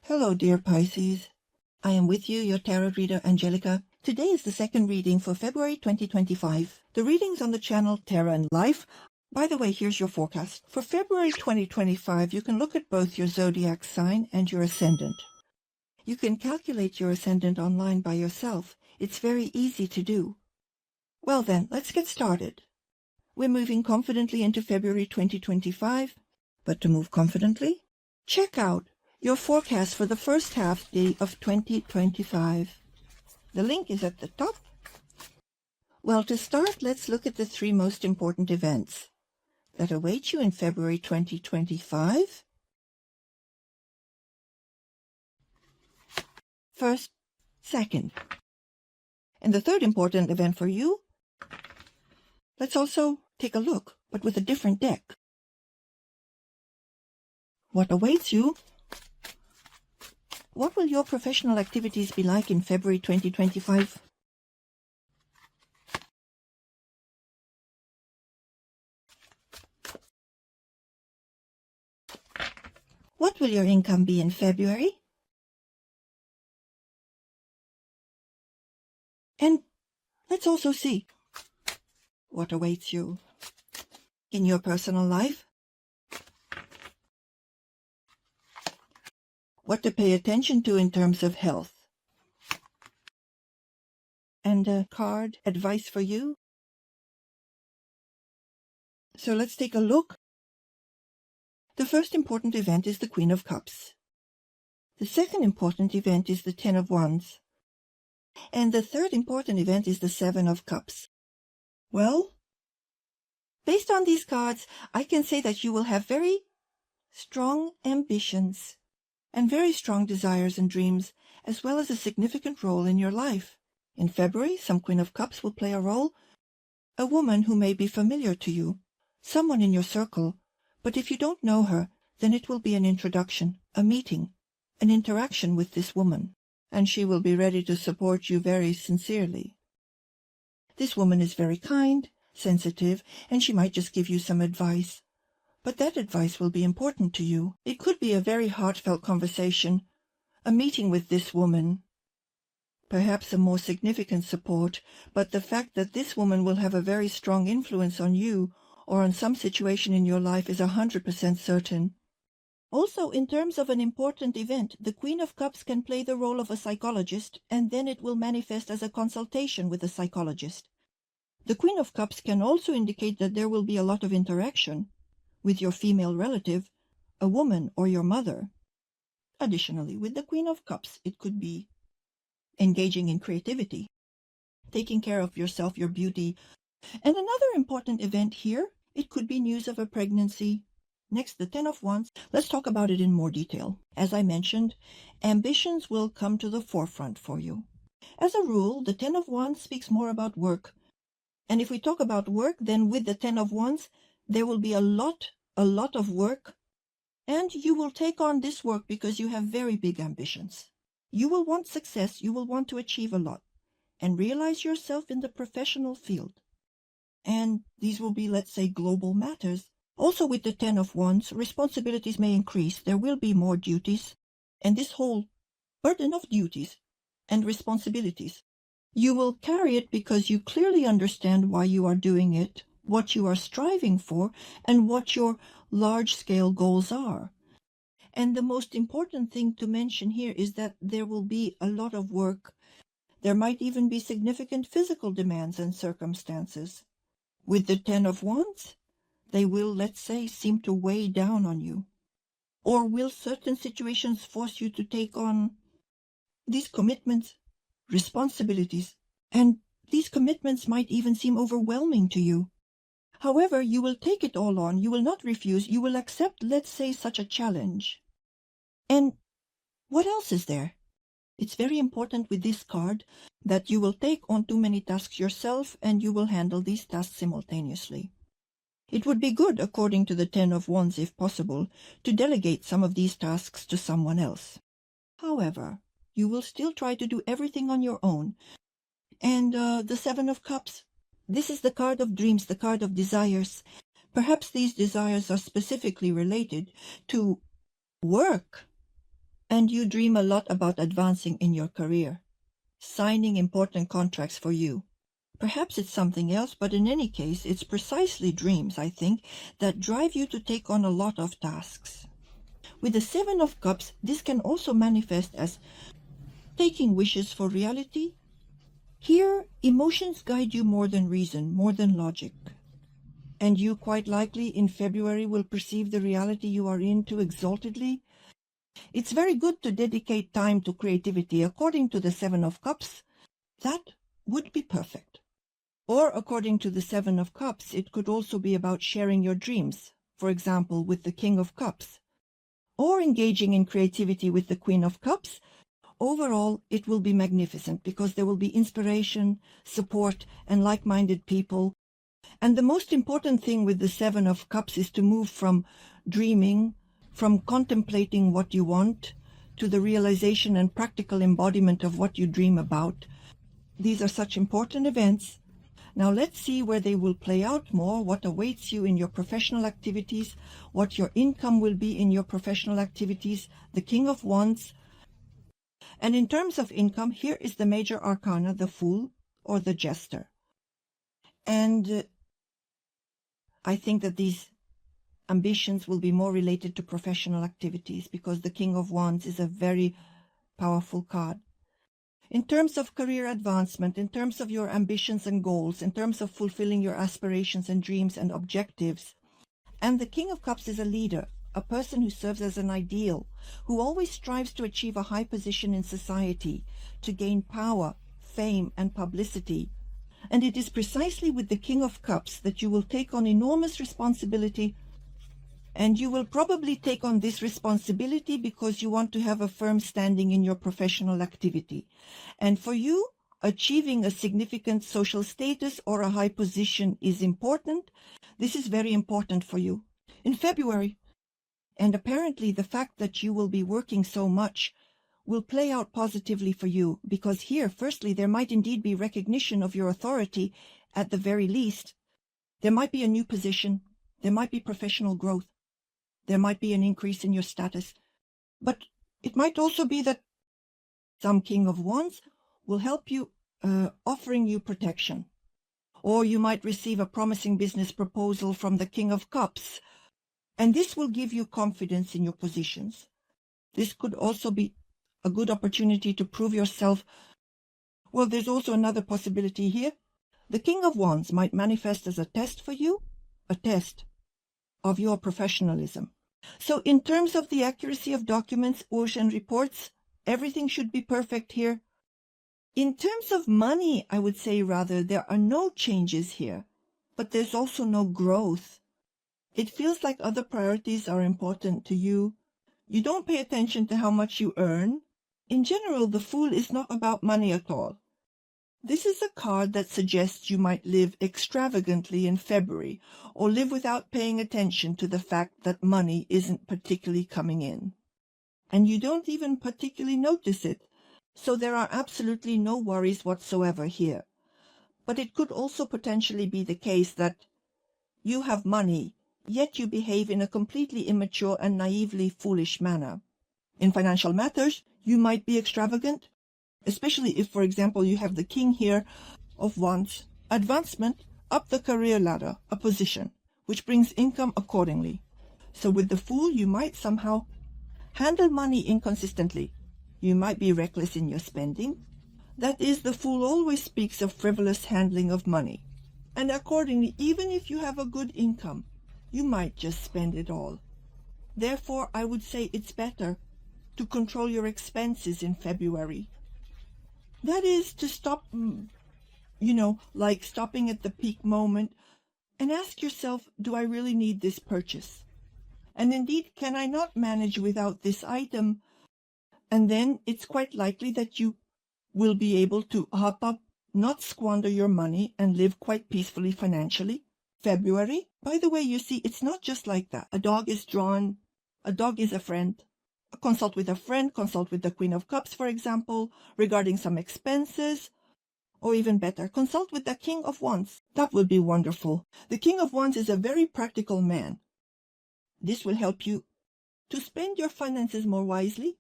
Hello, dear Pisces. I am with you, your tarot reader, Angelica. Today is the second reading for February 2025. The readings on the channel Tarot and Life. By the way, here's your forecast. For February 2025, you can look at both your zodiac sign and your ascendant. You can calculate your ascendant online by yourself. It's very easy to do. Well then, let's get started. We're moving confidently into February 2025. But to move confidently, check out your forecast for the first half day of 2025. The link is at the top. Well, to start, let's look at the three most important events that await you in February 2025. First, second. And the third important event for you, let's also take a look, but with a different deck. What awaits you? What will your professional activities be like in February 2025? What will your income be in February? And let's also see what awaits you in your personal life. What to pay attention to in terms of health. And a card advice for you. So let's take a look. The first important event is the Queen of Cups. The second important event is the Ten of Wands. And the third important event is the Seven of Cups. Well, based on these cards, I can say that you will have very strong ambitions and very strong desires and dreams, as well as a significant role in your life. In February, some Queen of Cups will play a role, a woman who may be familiar to you, someone in your circle, but if you don't know her, then it will be an introduction, a meeting, an interaction with this woman, and she will be ready to support you very sincerely. This woman is very kind, sensitive, and she might just give you some advice. But that advice will be important to you. It could be a very heartfelt conversation, a meeting with this woman, perhaps a more significant support, but the fact that this woman will have a very strong influence on you or on some situation in your life is 100% certain. Also, in terms of an important event, the Queen of Cups can play the role of a psychologist, and then it will manifest as a consultation with a psychologist. The Queen of Cups can also indicate that there will be a lot of interaction with your female relative, a woman or your mother. Additionally, with the Queen of Cups, it could be engaging in creativity, taking care of yourself, your beauty. And another important event here, it could be news of a pregnancy. Next, the Ten of Wands. Let's talk about it in more detail. As I mentioned, ambitions will come to the forefront for you. As a rule, the Ten of Wands speaks more about work. And if we talk about work, then with the Ten of Wands, there will be a lot of work, and you will take on this work because you have very big ambitions. You will want success, you will want to achieve a lot, and realize yourself in the professional field. And these will be, let's say, global matters. Also with the Ten of Wands, responsibilities may increase, there will be more duties, and this whole burden of duties and responsibilities, you will carry it because you clearly understand why you are doing it, what you are striving for, and what your large-scale goals are. And the most important thing to mention here is that there will be a lot of work. There might even be significant physical demands and circumstances. With the Ten of Wands, they will, let's say, seem to weigh down on you. Or will certain situations force you to take on these commitments, responsibilities, and these commitments might even seem overwhelming to you. However, you will take it all on, you will not refuse, you will accept, let's say, such a challenge. And what else is there? It's very important with this card that you will take on too many tasks yourself and you will handle these tasks simultaneously. It would be good, according to the Ten of Wands, if possible, to delegate some of these tasks to someone else. However, you will still try to do everything on your own. And the Seven of Cups. This is the card of dreams, the card of desires. Perhaps these desires are specifically related to work And you dream a lot about advancing in your career, signing important contracts for you. Perhaps it's something else, but in any case, it's precisely dreams, I think, that drive you to take on a lot of tasks. With the Seven of Cups, this can also manifest as taking wishes for reality. Here, emotions guide you more than reason, more than logic. And you quite likely in February will perceive the reality you are in too exaltedly. It's very good to dedicate time to creativity. According to the Seven of Cups, that would be perfect. Or according to the Seven of Cups, it could also be about sharing your dreams, for example, with the King of Cups, or engaging in creativity with the Queen of Cups. Overall, it will be magnificent because there will be inspiration, support, and like-minded people. And the most important thing with the Seven of Cups is to move from dreaming, from contemplating what you want, to the realization and practical embodiment of what you dream about. These are such important events. Now let's see where they will play out more, what awaits you in your professional activities, what your income will be in your professional activities, the King of Wands. And in terms of income, here is the major arcana, the Fool or the Jester. And I think that these ambitions will be more related to professional activities because the King of Wands is a very powerful card. In terms of career advancement, in terms of your ambitions and goals, in terms of fulfilling your aspirations and dreams and objectives. And the King of Cups is a leader, a person who serves as an ideal, who always strives to achieve a high position in society, to gain power, fame, and publicity. And it is precisely with the King of Cups that you will take on enormous responsibility. And you will probably take on this responsibility because you want to have a firm standing in your professional activity. And for you, achieving a significant social status or a high position is important. This is very important for you in February. And apparently the fact that you will be working so much will play out positively for you because here, firstly, there might indeed be recognition of your authority at the very least. There might be a new position. There might be professional growth. There might be an increase in your status, but it might also be that some King of Wands will help you, offering you protection. Or you might receive a promising business proposal from the King of Cups, and this will give you confidence in your positions. This could also be a good opportunity to prove yourself. Well, there's also another possibility here. The King of Wands might manifest as a test for you, a test of your professionalism. So in terms of the accuracy of documents, ocean reports, everything should be perfect here. In terms of money, I would say rather, there are no changes here, but there's also no growth. It feels like other priorities are important to you. You don't pay attention to how much you earn. In general, the Fool is not about money at all. This is a card that suggests you might live extravagantly in February or live without paying attention to the fact that money isn't particularly coming in. And you don't even particularly notice it, so there are absolutely no worries whatsoever here. But it could also potentially be the case that you have money, yet you behave in a completely immature and naively foolish manner. In financial matters, you might be extravagant, especially if, for example, you have the King here of Wands, advancement up the career ladder, a position, which brings income accordingly. So with the Fool, you might somehow handle money inconsistently. You might be reckless in your spending. That is, the Fool always speaks of frivolous handling of money. And accordingly, even if you have a good income, you might just spend it all. Therefore, I would say it's better to control your expenses in February. That is to stop, like stopping at the peak moment and ask yourself, do I really need this purchase? And indeed, can I not manage without this item? And then it's quite likely that you will be able to hop up, not squander your money, and live quite peacefully financially. February, by the way, you see, it's not just like that. A dog is drawn, a dog is a friend. Consult with a friend, consult with the Queen of Cups, for example, regarding some expenses, or even better, consult with the King of Wands. That would be wonderful. The King of Wands is a very practical man. This will help you to spend your finances more wisely,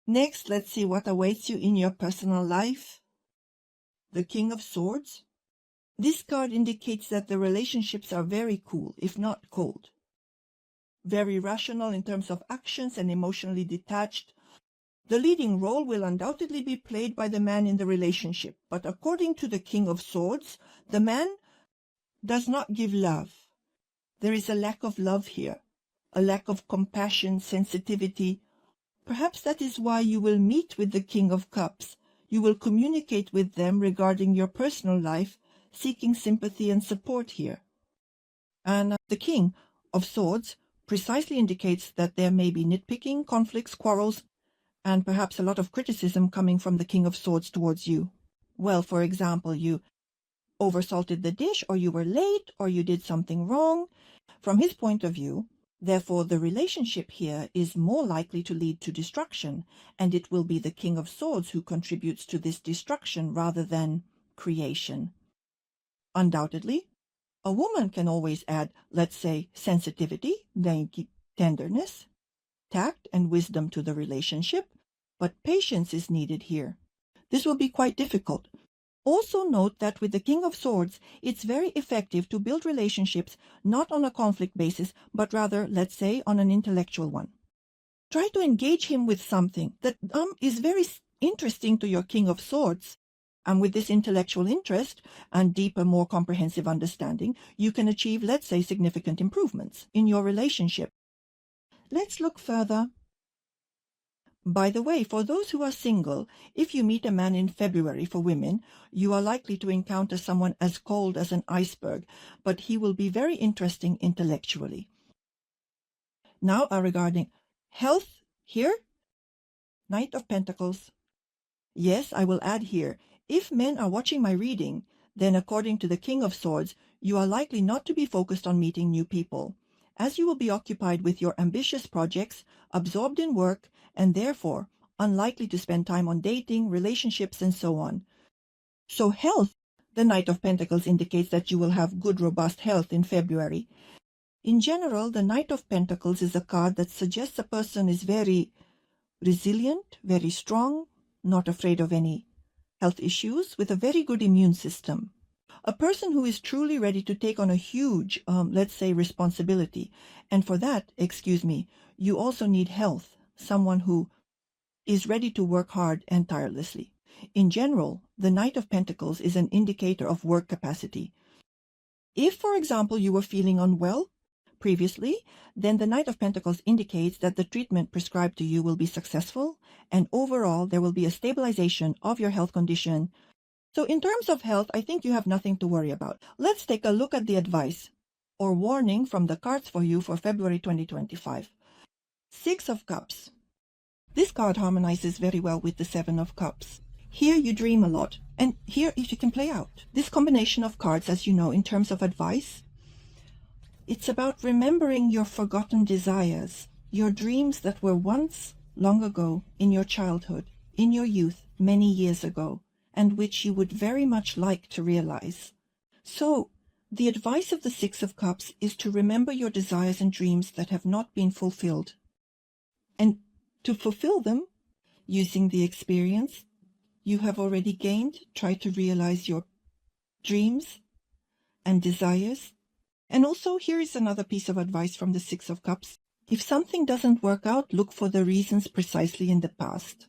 Next, let's see what awaits you in your personal life. The King of Swords. This card indicates that the relationships are very cool, if not cold. Very rational in terms of actions and emotionally detached. The leading role will undoubtedly be played by the man in the relationship, but according to the King of Swords, the man does not give love. There is a lack of love here, a lack of compassion, sensitivity. Perhaps that is why you will meet with the King of Cups. You will communicate with them regarding your personal life, seeking sympathy and support here. And the King of Swords precisely indicates that there may be nitpicking, conflicts, quarrels, and perhaps a lot of criticism coming from the King of Swords towards you. Well, for example, you oversalted the dish, or you were late, or you did something wrong. From his point of view, therefore, the relationship here is more likely to lead to destruction, and it will be the King of Swords who contributes to this destruction rather than creation. Undoubtedly, a woman can always add, let's say, sensitivity, tenderness, tact, and wisdom to the relationship, but patience is needed here. This will be quite difficult. Also note that with the King of Swords, it's very effective to build relationships not on a conflict basis, but rather, let's say, on an intellectual one. Try to engage him with something that is very interesting to your King of Swords. And with this intellectual interest and deeper, more comprehensive understanding, you can achieve, let's say, significant improvements in your relationship. Let's look further. By the way, for those who are single, if you meet a man in February for women, you are likely to encounter someone as cold as an iceberg, but he will be very interesting intellectually. Now, regarding health, here, Knight of Pentacles. Yes, I will add here, if men are watching my reading, then according to the King of Swords, you are likely not to be focused on meeting new people, as you will be occupied with your ambitious projects, absorbed in work, and therefore unlikely to spend time on dating, relationships, and so on. So health, the Knight of Pentacles indicates that you will have good, robust health in February. In general, the Knight of Pentacles is a card that suggests a person is very resilient, very strong, not afraid of any health issues, with a very good immune system. A person who is truly ready to take on a huge, let's say, responsibility. And for that, you also need health, someone who is ready to work hard and tirelessly. In general, the Knight of Pentacles is an indicator of work capacity. If, for example, you were feeling unwell previously, then the Knight of Pentacles indicates that the treatment prescribed to you will be successful, and overall there will be a stabilization of your health condition. So in terms of health, I think you have nothing to worry about. Let's take a look at the advice or warning from the cards for you for February 2025. Six of Cups. This card harmonizes very well with the Seven of Cups. Here you dream a lot, and here if you can play out. This combination of cards, as you know, in terms of advice, it's about remembering your forgotten desires, your dreams that were once, long ago, in your childhood, in your youth, many years ago, and which you would very much like to realize. So, the advice of the Six of Cups is to remember your desires and dreams that have not been fulfilled. And to fulfill them, using the experience you have already gained, try to realize your dreams and desires. And also, here is another piece of advice from the Six of Cups. If something doesn't work out, look for the reasons precisely in the past.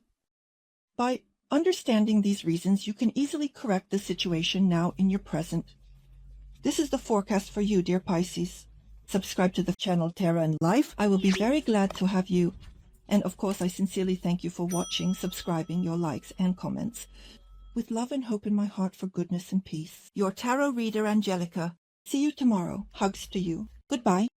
By understanding these reasons, you can easily correct the situation now in your present. This is the forecast for you, dear Pisces. Subscribe to the channel Terra and Life. I will be very glad to have you. And of course, I sincerely thank you for watching, subscribing, your likes and comments. With love and hope in my heart for goodness and peace. Your tarot reader, Angelica. See you tomorrow. Hugs to you. Goodbye.